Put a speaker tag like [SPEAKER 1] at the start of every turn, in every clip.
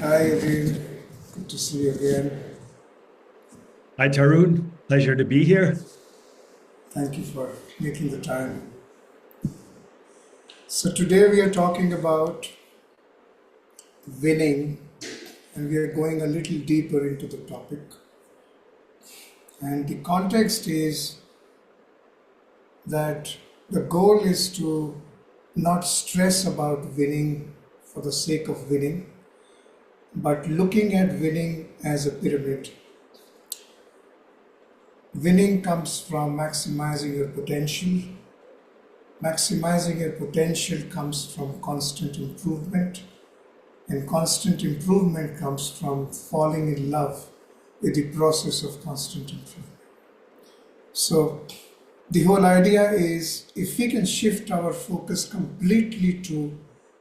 [SPEAKER 1] Hi, Adrien. Good to see you again.
[SPEAKER 2] Hi, Tarun. Pleasure to be here.
[SPEAKER 1] Thank you for making the time. So, today we are talking about winning, and we are going a little deeper into the topic. And the context is that the goal is to not stress about winning for the sake of winning, but looking at winning as a pyramid. Winning comes from maximizing your potential. Maximizing your potential comes from constant improvement, and constant improvement comes from falling in love with the process of constant improvement. So, the whole idea is if we can shift our focus completely to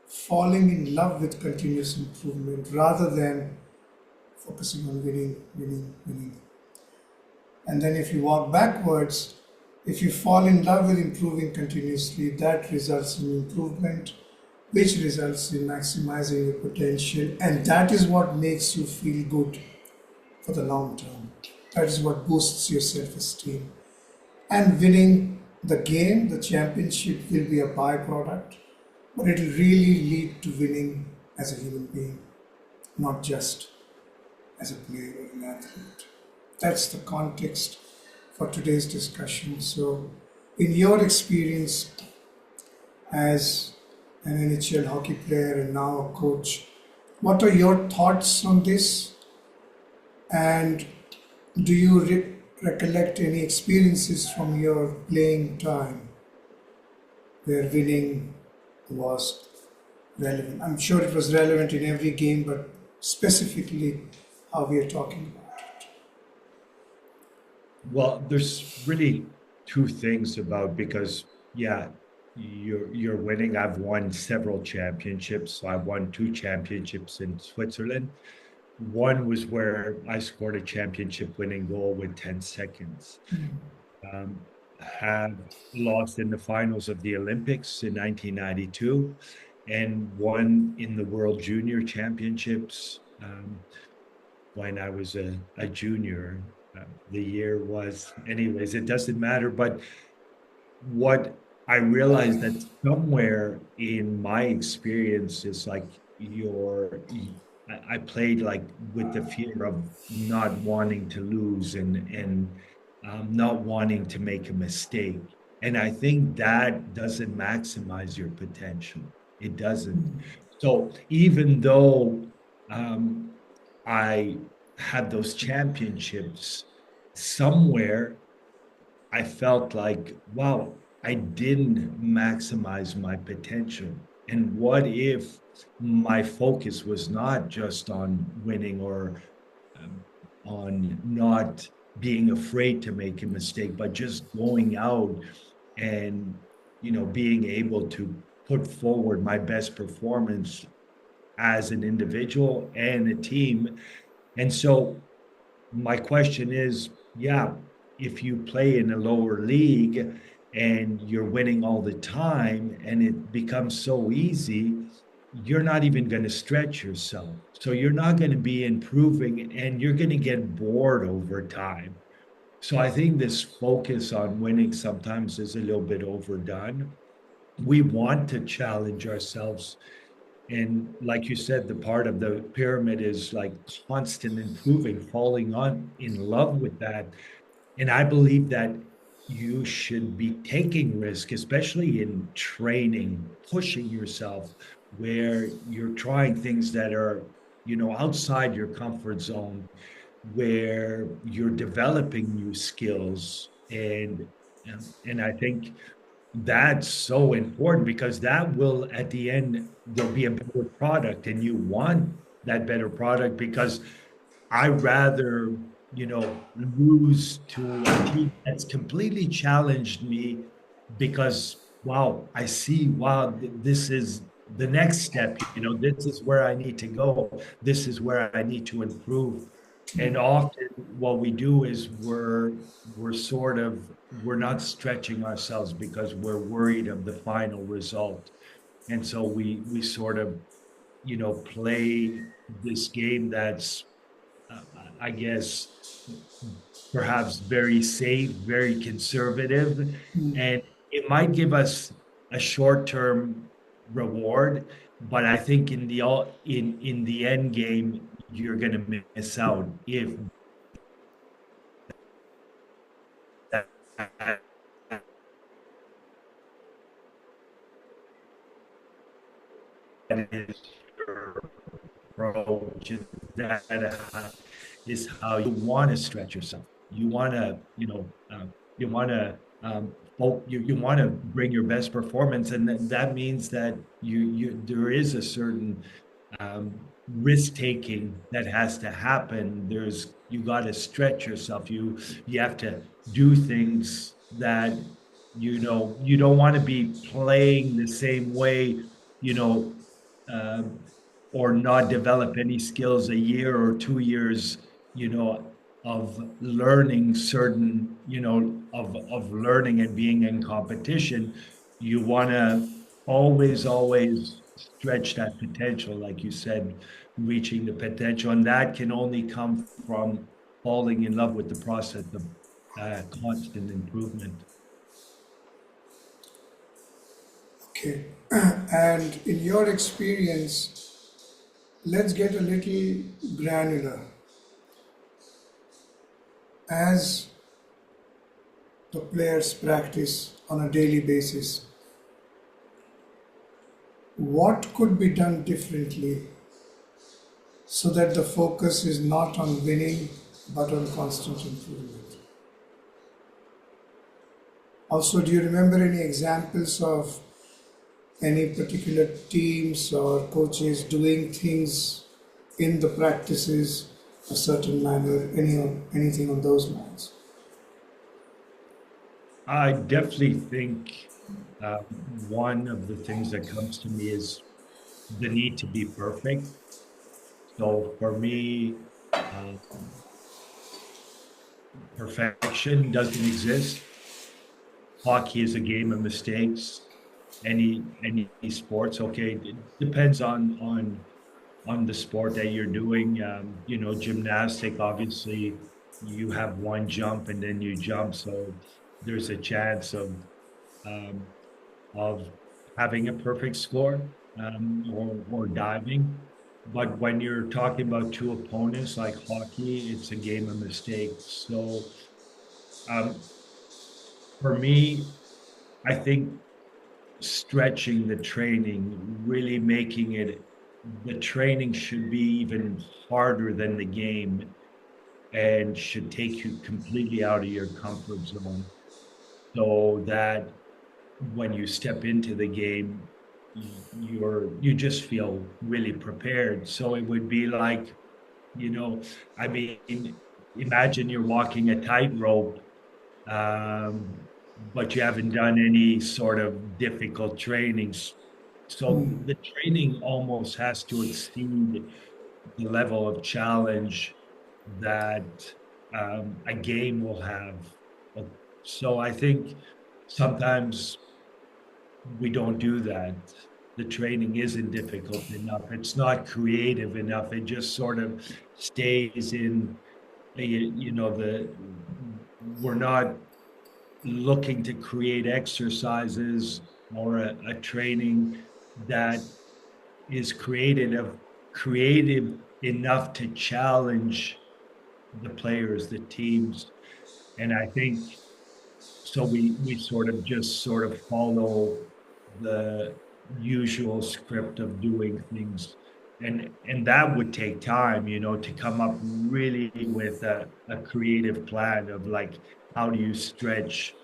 [SPEAKER 1] falling in love with continuous improvement rather than focusing on winning, winning, winning. And then if you walk backwards, if you fall in love with improving continuously, that results in improvement, which results in maximizing your potential. And that is what makes you feel good for the long term. That is what boosts your self esteem. And winning the game, the championship, will be a byproduct, but it will really lead to winning as a human being, not just as a player or an athlete. That's the context for today's discussion. So, in your experience as an NHL hockey player and now a coach, what are your thoughts on this? And do you recollect any experiences from your playing time where winning was relevant? I'm sure it was relevant in every game, but specifically how we are talking about it.
[SPEAKER 2] Well, there's really two things about because yeah, you're winning. I've won several championships. So I've won two championships in Switzerland. One was where I scored a championship winning goal with 10 seconds. Have lost in the finals of the Olympics in 1992 and won in the World Junior Championships when I was a junior. The year was, anyways, it doesn't matter. But what I realized that somewhere in my experience is like I played like with the fear of not wanting to lose and not wanting to make a mistake. And I think that doesn't maximize your potential. It doesn't. So even though um, I had those championships, somewhere I felt like, wow, I didn't maximize my potential. And what if my focus was not just on winning or um, on not being afraid to make a mistake, but just going out and, being able to put forward my best performance as an individual and a team. And so my question is, yeah, if you play in a lower league and you're winning all the time and it becomes so easy, you're not even going to stretch yourself. So you're not going to be improving and you're going to get bored over time. So I think this focus on winning sometimes is a little bit overdone. We want to challenge ourselves, and like you said, the part of the pyramid is like constant improving, falling on in love with that. And I believe that you should be taking risk, especially in training, pushing yourself, where you're trying things that are, outside your comfort zone, where you're developing new skills. And I think that's so important because that will, at the end, there'll be a better product, and you want that better product because I rather, lose to a team that's completely challenged me because, wow, I see, wow, this is the next step. This is where I need to go. This is where I need to improve. And often what we do is we're not stretching ourselves because we're worried of the final result. And so we sort of play this game that's, uh, I guess, perhaps very safe, very conservative, and it might give us a short-term reward, but I think in the end game, you're going to miss out if that is your approach. Is how you want to stretch yourself. You want to, you want to, you want to bring your best performance, and that means that there is a certain risk taking that has to happen. You got to stretch yourself. You have to do things that you don't want to be playing the same way, you know, um, or not develop any skills a year or 2 years, of learning certain, of learning and being in competition. You want to always stretch that potential, like you said, reaching the potential. And that can only come from falling in love with the process of constant improvement.
[SPEAKER 1] Okay. And in your experience, let's get a little granular. As the players practice on a daily basis, what could be done differently so that the focus is not on winning but on constant improvement? Also, do you remember any examples of any particular teams or coaches doing things in the practices a certain manner, anything on those lines?
[SPEAKER 2] I definitely think one of the things that comes to me is the need to be perfect. So for me, uh, perfection doesn't exist. Hockey is a game of mistakes. Any sports, okay, it depends on the sport that you're doing. Gymnastic, obviously, you have one jump and then you jump, so there's a chance um, of having a perfect score, or diving. But when you're talking about two opponents like hockey, it's a game of mistakes. So um, for me, I think stretching the training, really making it, the training should be even harder than the game and should take you completely out of your comfort zone so that when you step into the game, you just feel really prepared. So it would be like, you know, I mean, imagine you're walking a tightrope, um, but you haven't done any sort of difficult trainings. So the training almost has to exceed the level of challenge that a game will have. So I think sometimes we don't do that. The training isn't difficult enough. It's not creative enough. It just sort of stays in, the we're not looking to create exercises or a training that is creative enough to challenge the players, the teams. And I think so we sort of follow the usual script of doing things. And that would take time, to come up really with a creative plan of like, how do you stretch,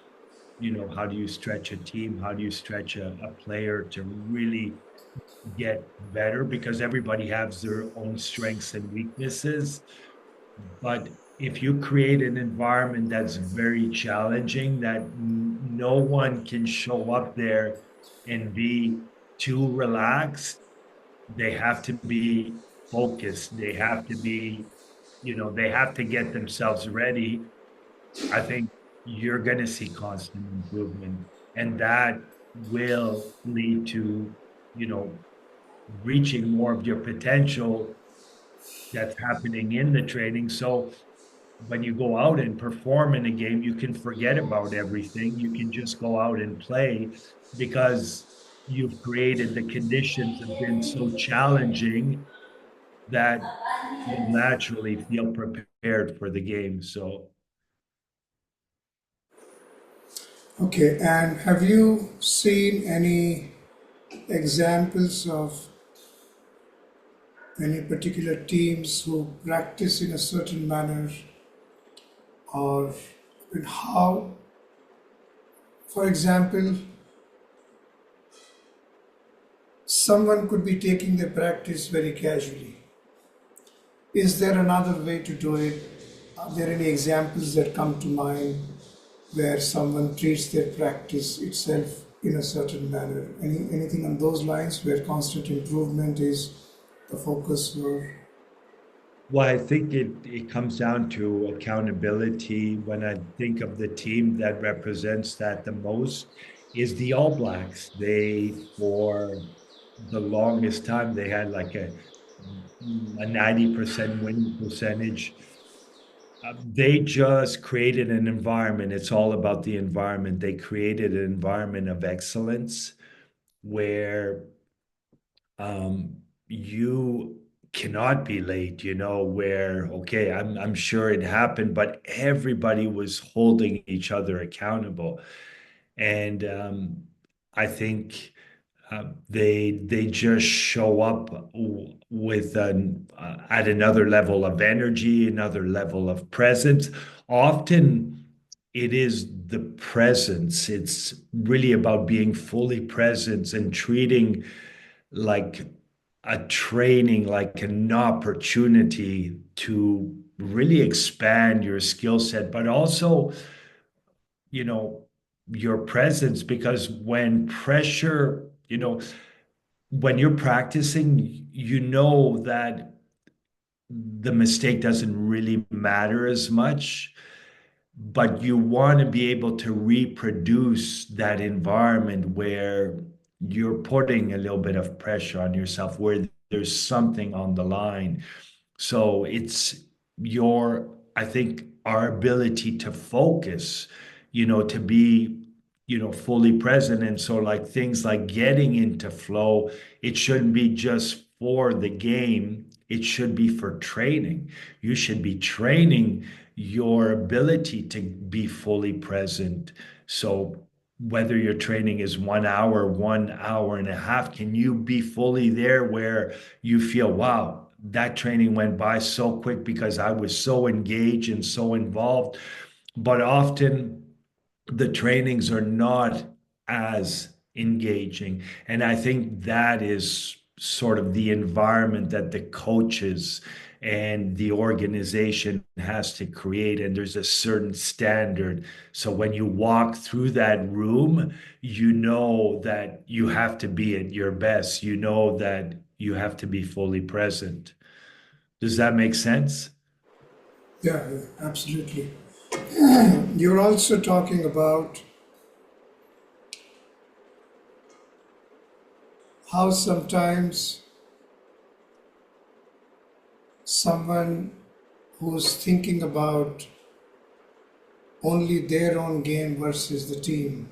[SPEAKER 2] how do you stretch a team? How do you stretch a player to really get better? Because everybody has their own strengths and weaknesses. But if you create an environment that's very challenging, that no one can show up there and be too relaxed, they have to be focused. They have to get themselves ready. I think you're going to see constant improvement, and that will lead to, you know, reaching more of your potential that's happening in the training. So when you go out and perform in a game, you can forget about everything. You can just go out and play because you've created the conditions have been so challenging that you'll naturally feel prepared for the game. So
[SPEAKER 1] Okay, and have you seen any examples of any particular teams who practice in a certain manner, or in how, for example, someone could be taking their practice very casually? Is there another way to do it? Are there any examples that come to mind where someone treats their practice itself in a certain manner? Anything on those lines where constant improvement is the focus? Or
[SPEAKER 2] well, I think it comes down to accountability. When I think of the team that represents that the most is the All Blacks. They, for the longest time, they had like a 90% winning percentage. They just created an environment. It's all about the environment. They created an environment of excellence where you cannot be late, where, okay, I'm sure it happened, but everybody was holding each other accountable. And I think they just show up with an at another level of energy, another level of presence. Often it is the presence. It's really about being fully present and treating like a training, like an opportunity to really expand your skill set, but also, you know, your presence. Because when pressure, when you're practicing, you know that the mistake doesn't really matter as much, but you want to be able to reproduce that environment where you're putting a little bit of pressure on yourself, where there's something on the line. So it's your, I think, our ability to focus, to be, fully present. And so, like things like getting into flow, it shouldn't be just for the game, it should be for training. You should be training your ability to be fully present. So, whether your training is 1 hour, 1 hour and a half, can you be fully there where you feel, wow, that training went by so quick because I was so engaged and so involved? But often the trainings are not as engaging. And I think that is sort of the environment that the coaches and the organization has to create. And there's a certain standard. So when you walk through that room, you know that you have to be at your best. You know that you have to be fully present. Does that make sense?
[SPEAKER 1] yeah, yeah, absolutely. You're also talking about how sometimes someone who's thinking about only their own game versus the team,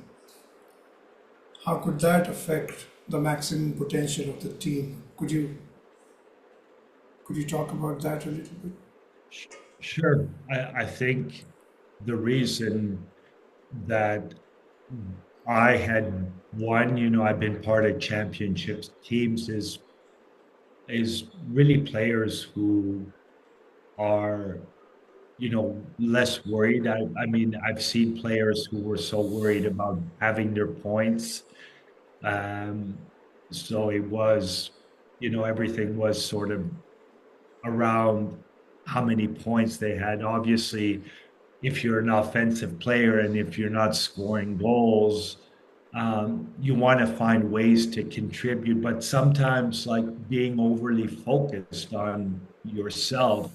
[SPEAKER 1] how could that affect the maximum potential of the team? Could you talk about that a little bit?
[SPEAKER 2] Sure. I think the reason that I had won, I've been part of championships teams is really players who are, less worried. I mean, I've seen players who were so worried about having their points. Um, so it was, everything was sort of around how many points they had. Obviously, if you're an offensive player and if you're not scoring goals, you want to find ways to contribute. But sometimes, like being overly focused on yourself,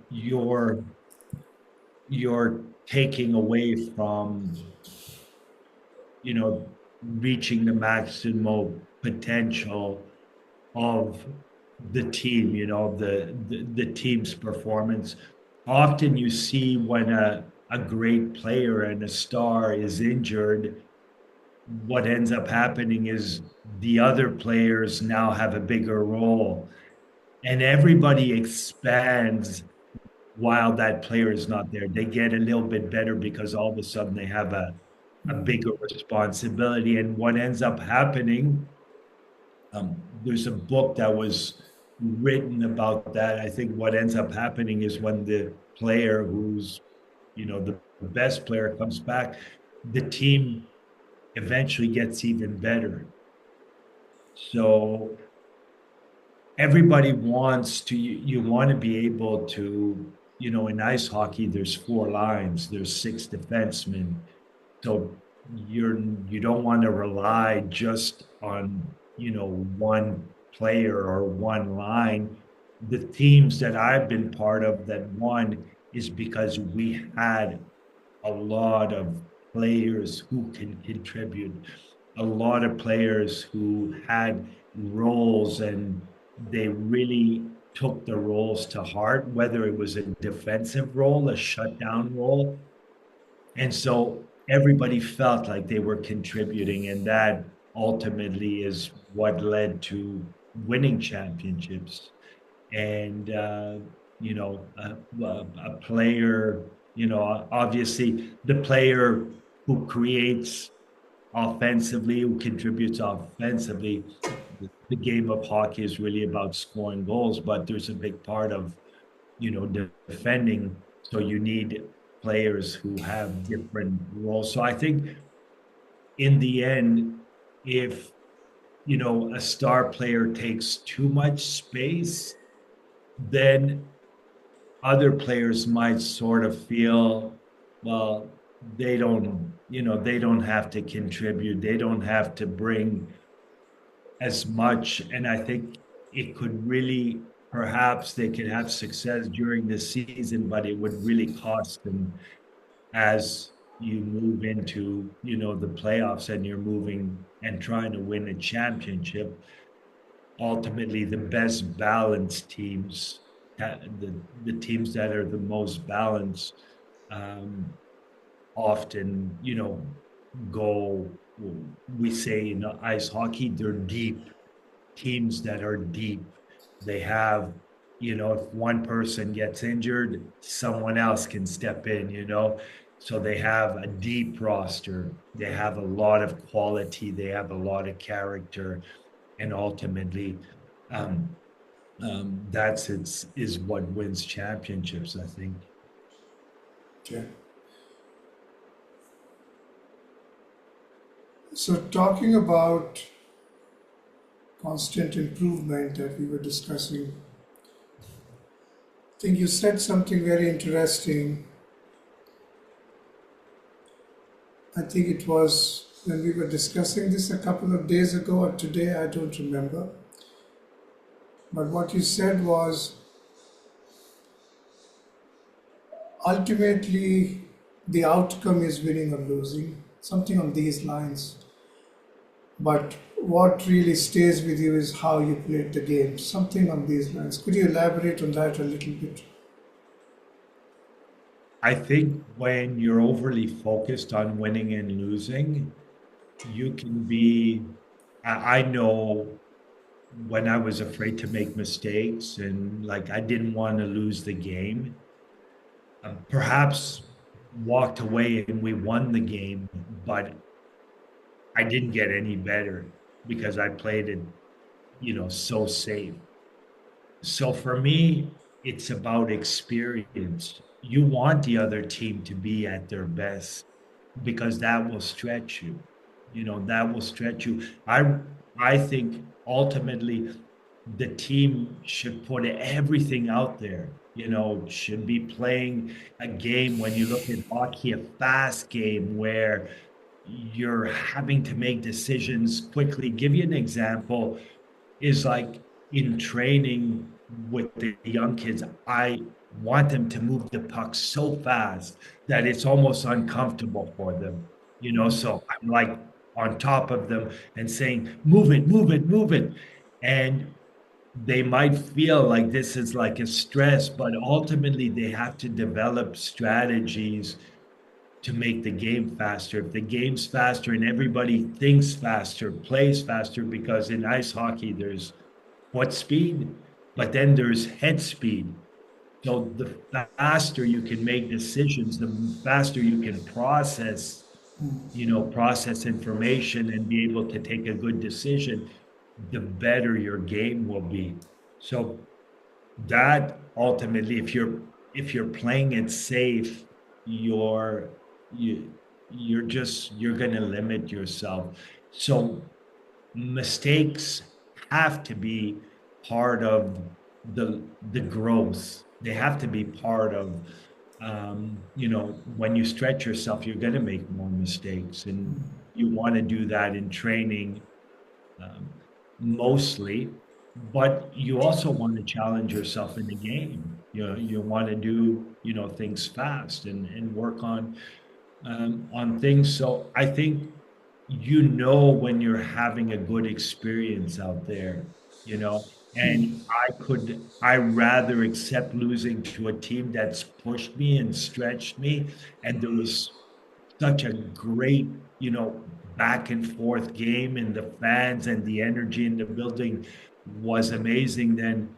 [SPEAKER 2] you're taking away from, reaching the maximal potential of the team, the team's performance. Often you see when a great player and a star is injured, what ends up happening is the other players now have a bigger role and everybody expands while that player is not there. They get a little bit better because all of a sudden they have a bigger responsibility. And what ends up happening, there's a book that was written about that. I think what ends up happening is when the player who's, the best player comes back, the team eventually gets even better. So everybody wants to, you want to be able to, in ice hockey, there's four lines, there's six defensemen. So you don't want to rely just on, one player or one line. The teams that I've been part of that won is because we had a lot of players who can contribute, a lot of players who had roles and they really took the roles to heart, whether it was a defensive role, a shutdown role. And so everybody felt like they were contributing, and that ultimately is what led to winning championships. And a player, obviously the player who creates offensively, who contributes offensively. The game of hockey is really about scoring goals, but there's a big part of, defending. So you need players who have different roles. So I think in the end, if, a star player takes too much space, then other players might sort of feel, well, they don't have to contribute. They don't have to bring as much. And I think it could really, perhaps they could have success during the season, but it would really cost them as you move into, the playoffs and you're moving and trying to win a championship. Ultimately, the best balanced teams, the teams that are the most balanced, um, often, go, we say in ice hockey, they're deep. Teams that are deep. They have, if one person gets injured, someone else can step in, So they have a deep roster. They have a lot of quality. They have a lot of character. And ultimately, um, that's is what wins championships, I think.
[SPEAKER 1] Okay. So, talking about constant improvement that we were discussing, I think you said something very interesting. I think it was when we were discussing this a couple of days ago or today, I don't remember. But what you said was ultimately the outcome is winning or losing, something on these lines. But what really stays with you is how you played the game, something on these lines. Could you elaborate on that a little bit?
[SPEAKER 2] I think when you're overly focused on winning and losing, you can be. I know when I was afraid to make mistakes and like I didn't want to lose the game, perhaps walked away and we won the game, but I didn't get any better because I played it, so safe. So for me, it's about experience. You want the other team to be at their best because that will stretch you. That will stretch you. I think ultimately the team should put everything out there, should be playing a game when you look at hockey, a fast game where you're having to make decisions quickly. Give you an example is like in training with the young kids, I want them to move the puck so fast that it's almost uncomfortable for them, So I'm like on top of them and saying, move it, move it, move it. And they might feel like this is like a stress, but ultimately they have to develop strategies to make the game faster. If the game's faster and everybody thinks faster, plays faster, because in ice hockey there's foot speed, but then there's head speed. So the faster you can make decisions, the faster you can process, process information and be able to take a good decision, the better your game will be. So that ultimately, if you're playing it safe, you're you you're going to limit yourself. So mistakes have to be part of the growth. They have to be part of, when you stretch yourself, you're going to make more mistakes, and you want to do that in training, um, mostly. But you also want to challenge yourself in the game. You want to do things fast and work on things. So I think when you're having a good experience out there, you know, and I rather accept losing to a team that's pushed me and stretched me, and there was such a great, back and forth game, and the fans and the energy in the building was amazing. Then,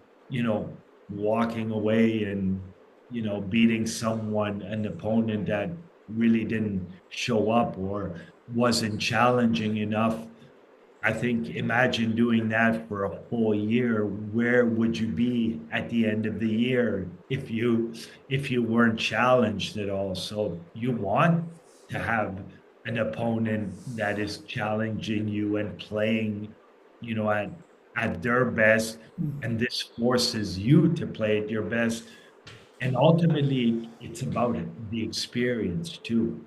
[SPEAKER 2] walking away and, beating an opponent that really didn't show up or wasn't challenging enough. I think imagine doing that for a whole year. Where would you be at the end of the year if you weren't challenged at all? So you want to have an opponent that is challenging you and playing, at their best, and this forces you to play at your best. And ultimately, it's about the experience too.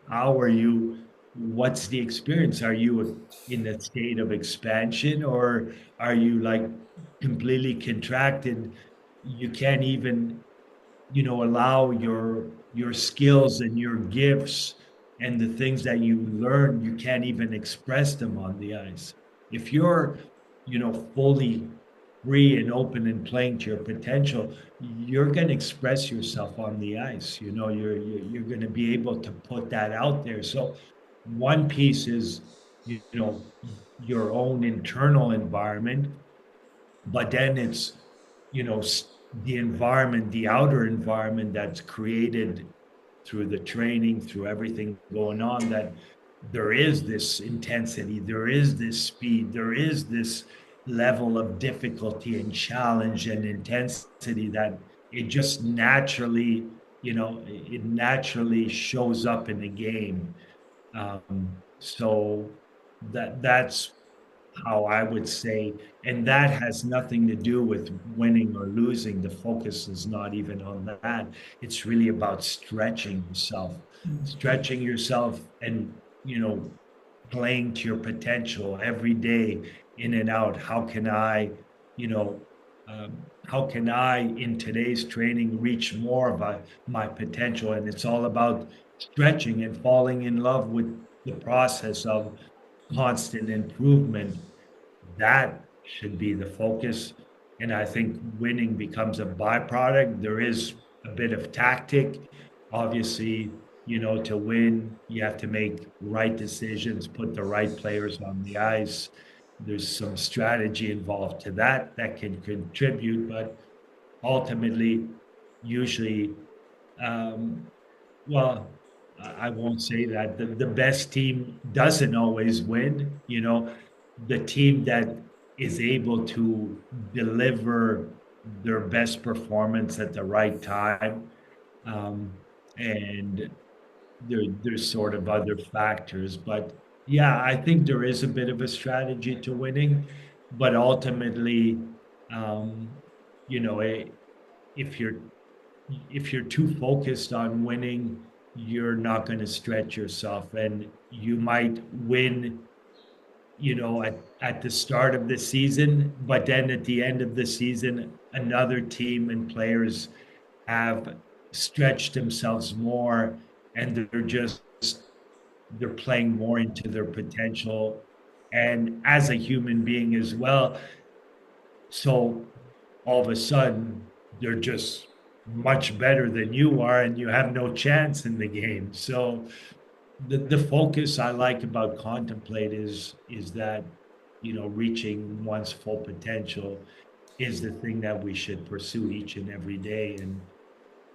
[SPEAKER 2] How are you? What's the experience? Are you in a state of expansion, or are you like completely contracted? You can't even, allow your skills and your gifts and the things that you learn, you can't even express them on the ice. If you're, fully free and open and playing to your potential, you're going to express yourself on the ice. You're going to be able to put that out there. So one piece is, your own internal environment, but then it's, the environment, the outer environment that's created through the training, through everything going on, that there is this intensity, there is this speed, there is this level of difficulty and challenge and intensity that it just naturally, it naturally shows up in the game. So that's how I would say, and that has nothing to do with winning or losing. The focus is not even on that. It's really about stretching yourself and, playing to your potential every day, in and out. You know, how can I in today's training reach more of my potential? And it's all about stretching and falling in love with the process of constant improvement. That should be the focus. And I think winning becomes a byproduct. There is a bit of tactic. Obviously, to win, you have to make right decisions, put the right players on the ice. There's some strategy involved to that can contribute, but ultimately, usually, um, well, I won't say that. The best team doesn't always win. The team that is able to deliver their best performance at the right time. Um, and there's sort of other factors. But yeah, I think there is a bit of a strategy to winning. But ultimately, um, you know, eh, if you're too focused on winning, you're not going to stretch yourself, and you might win, at the start of the season, but then at the end of the season, another team and players have stretched themselves more, and they're playing more into their potential. And as a human being as well, So all of a sudden, they're just much better than you are, and you have no chance in the game. So the focus I like about Contemplate is that, reaching one's full potential is the thing that we should pursue each and every day. And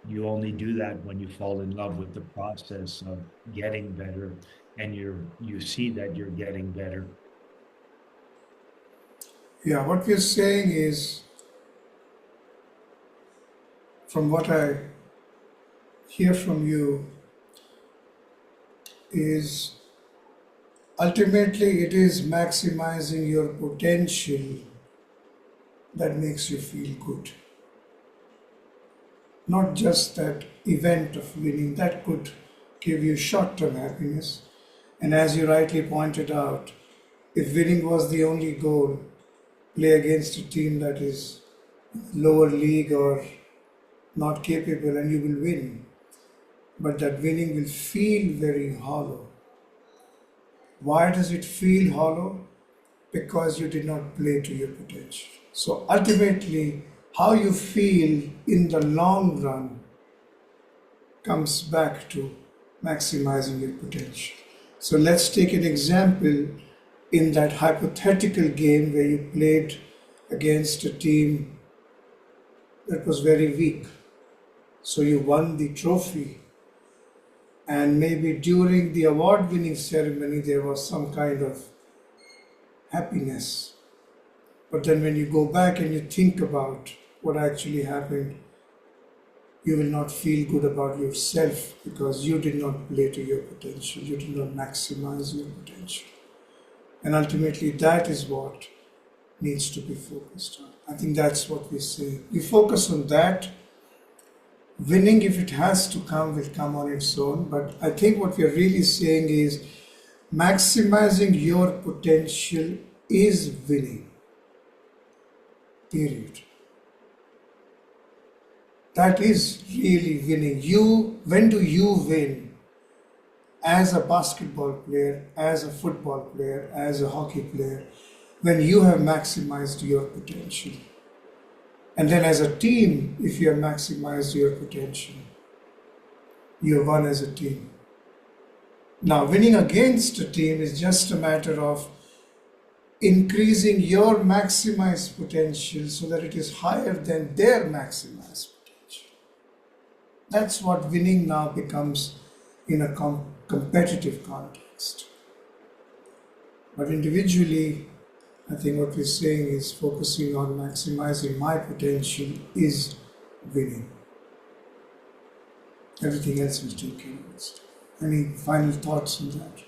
[SPEAKER 2] you only do that when you fall in love with the process of getting better, and you see that you're getting better.
[SPEAKER 1] Yeah, what we're saying is, from what I hear from you, is ultimately it is maximizing your potential that makes you feel good. Not just that event of winning, that could give you short term happiness. And as you rightly pointed out, if winning was the only goal, play against a team that is lower league or not capable and you will win. But that winning will feel very hollow. Why does it feel hollow? Because you did not play to your potential. So ultimately, how you feel in the long run comes back to maximizing your potential. So let's take an example in that hypothetical game where you played against a team that was very weak. So you won the trophy, and maybe during the award winning ceremony there was some kind of happiness. But then when you go back and you think about what actually happened, you will not feel good about yourself because you did not play to your potential, you did not maximize your potential. And ultimately, that is what needs to be focused on. I think that's what we say. We focus on that. Winning, if it has to come, will come on its own. But I think what we are really saying is maximizing your potential is winning. Period. That is really winning. When do you win? As a basketball player, as a football player, as a hockey player, when you have maximized your potential. And then as a team, if you have maximized your potential, you have won as a team. Now, winning against a team is just a matter of increasing your maximized potential so that it is higher than their maximized potential. That's what winning now becomes in a competitive context. But individually, I think what we're saying is focusing on maximizing my potential is winning. Everything else will take care of it. Any final thoughts on that?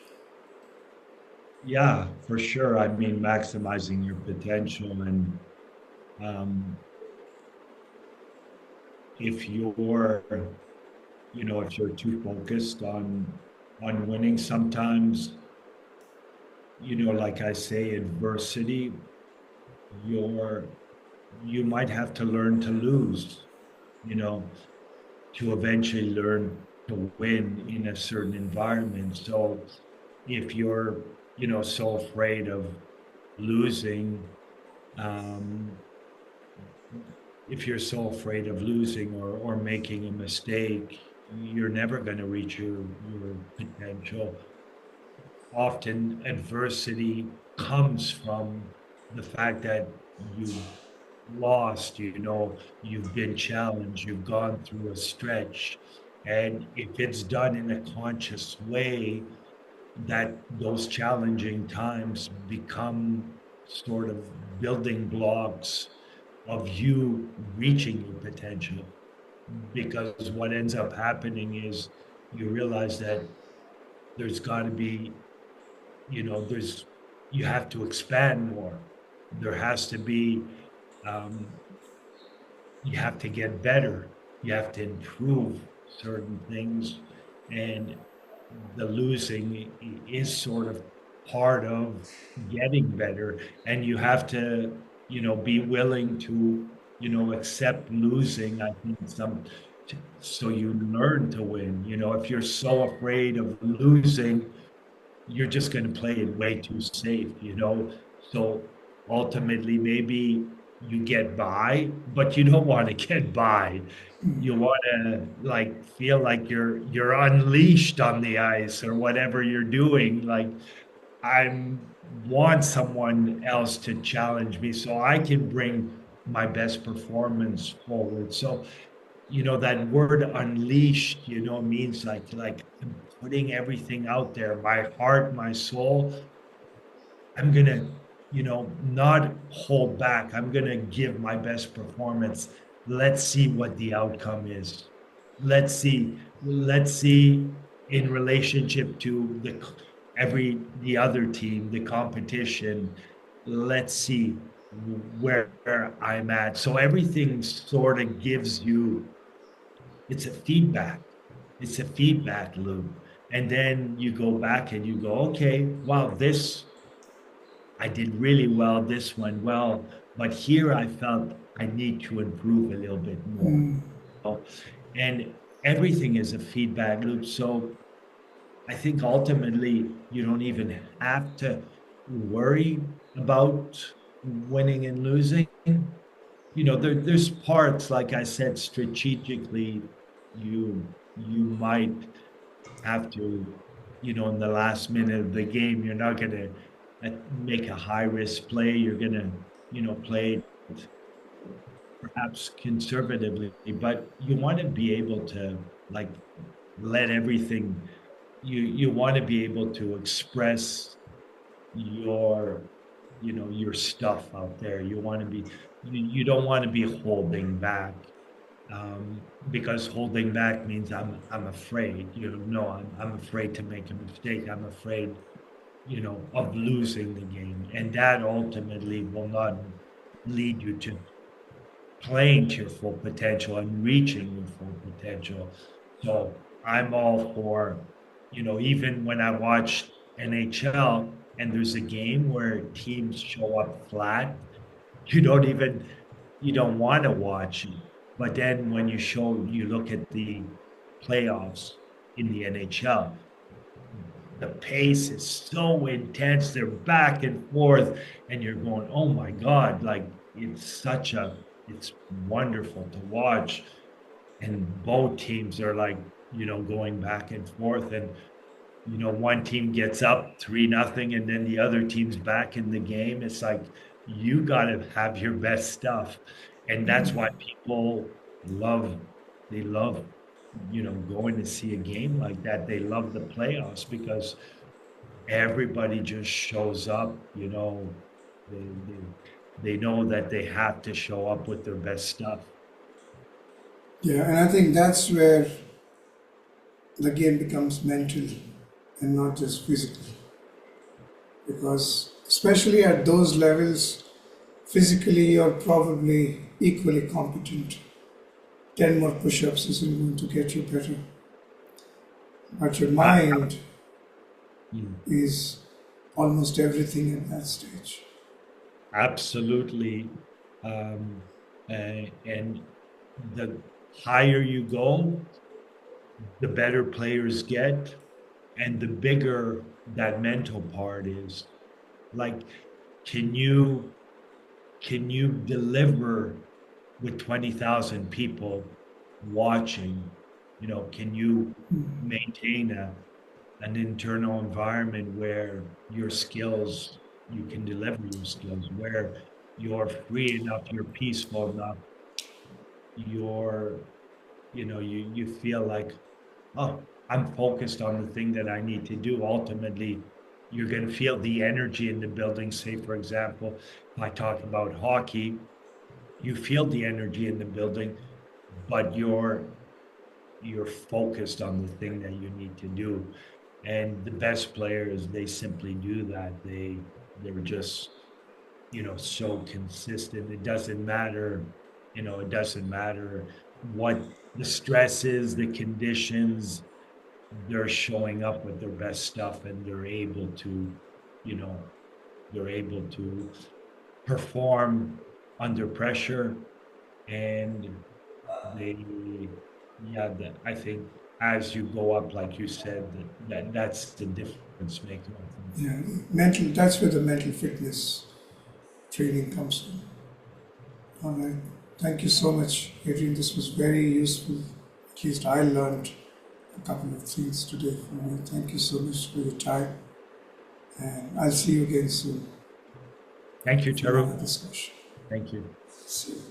[SPEAKER 2] Yeah, for sure. I mean, maximizing your potential, and um, if you're, if you're too focused on winning, sometimes, like I say, adversity, you're you might have to learn to lose, you know, to eventually learn to win in a certain environment. So if you're, so afraid of losing, um, if you're so afraid of losing or making a mistake, you're never going to reach your potential. Often adversity comes from the fact that you've lost, you've been challenged, you've gone through a stretch. And if it's done in a conscious way, that those challenging times become sort of building blocks of you reaching your potential. Because what ends up happening is you realize that there's got to be, there's, you have to expand more. There has to be, um, you have to get better. You have to improve certain things. And the losing is sort of part of getting better. And you have to, be willing to, accept losing. I think so you learn to win. If you're so afraid of losing, you're just going to play it way too safe. So ultimately, maybe you get by, but you don't want to get by. You want to like feel like you're unleashed on the ice or whatever you're doing. Like I want someone else to challenge me so I can bring my best performance forward. So, that word unleashed, means like I'm putting everything out there, my heart, my soul. I'm gonna, not hold back. I'm gonna give my best performance. Let's see what the outcome is. Let's see. Let's see in relationship to the other team, the competition. Let's see where I'm at. So everything sort of gives you, it's a feedback. It's a feedback loop. And then you go back and you go, okay, wow, this I did really well, this went well, but here I felt I need to improve a little bit more. So, and everything is a feedback loop. So I think ultimately you don't even have to worry about winning and losing. There's parts, like I said, strategically, you might have to, in the last minute of the game, you're not going to make a high risk play. You're going to, play it perhaps conservatively, but you want to be able to like let everything, you want to be able to express your, your stuff out there. You don't want to be holding back, because holding back means I'm afraid. No, I'm afraid to make a mistake. I'm afraid, of losing the game, and that ultimately will not lead you to playing to your full potential and reaching your full potential. So I'm all for, even when I watch NHL and there's a game where teams show up flat, you don't even you don't want to watch it. But then when you look at the playoffs in the NHL, the pace is so intense. They're back and forth, and you're going, "Oh my God!" Like it's wonderful to watch. And both teams are like, going back and forth, and one team gets up 3-0, and then the other team's back in the game. It's like you got to have your best stuff, and that's why people love they love going to see a game like that. They love the playoffs because everybody just shows up. They know that they have to show up with their best stuff.
[SPEAKER 1] Yeah, and I think that's where the game becomes mental and not just physical. Because, especially at those levels, physically you're probably equally competent. 10 more push ups isn't going to get you better. But your
[SPEAKER 2] I,
[SPEAKER 1] mind
[SPEAKER 2] mm,
[SPEAKER 1] is almost everything at that stage.
[SPEAKER 2] Absolutely. And the higher you go, the better players get, and the bigger that mental part is. Like, can you deliver with 20,000 people watching? Can you maintain an internal environment where you can deliver your skills, where you're free enough, you're peaceful enough, you're, you feel like, oh, I'm focused on the thing that I need to do. Ultimately, you're going to feel the energy in the building. Say, for example, if I talk about hockey, you feel the energy in the building, but you're focused on the thing that you need to do. And the best players, they simply do that. They're just, so consistent. It doesn't matter what the stress is, the conditions, they're showing up with their best stuff, and you know, they're able to perform under pressure. And they yeah, I think as you go up, like you said, that's the difference maker, I think.
[SPEAKER 1] Yeah, mental, that's where the mental fitness training comes in. All right. Thank you so much, Adrian. This was very useful. At least I learned a couple of things today from you. Thank you so much for your time. And I'll see you again soon
[SPEAKER 2] Thank you,
[SPEAKER 1] for another
[SPEAKER 2] Tarun.
[SPEAKER 1] discussion.
[SPEAKER 2] Thank you.
[SPEAKER 1] See you.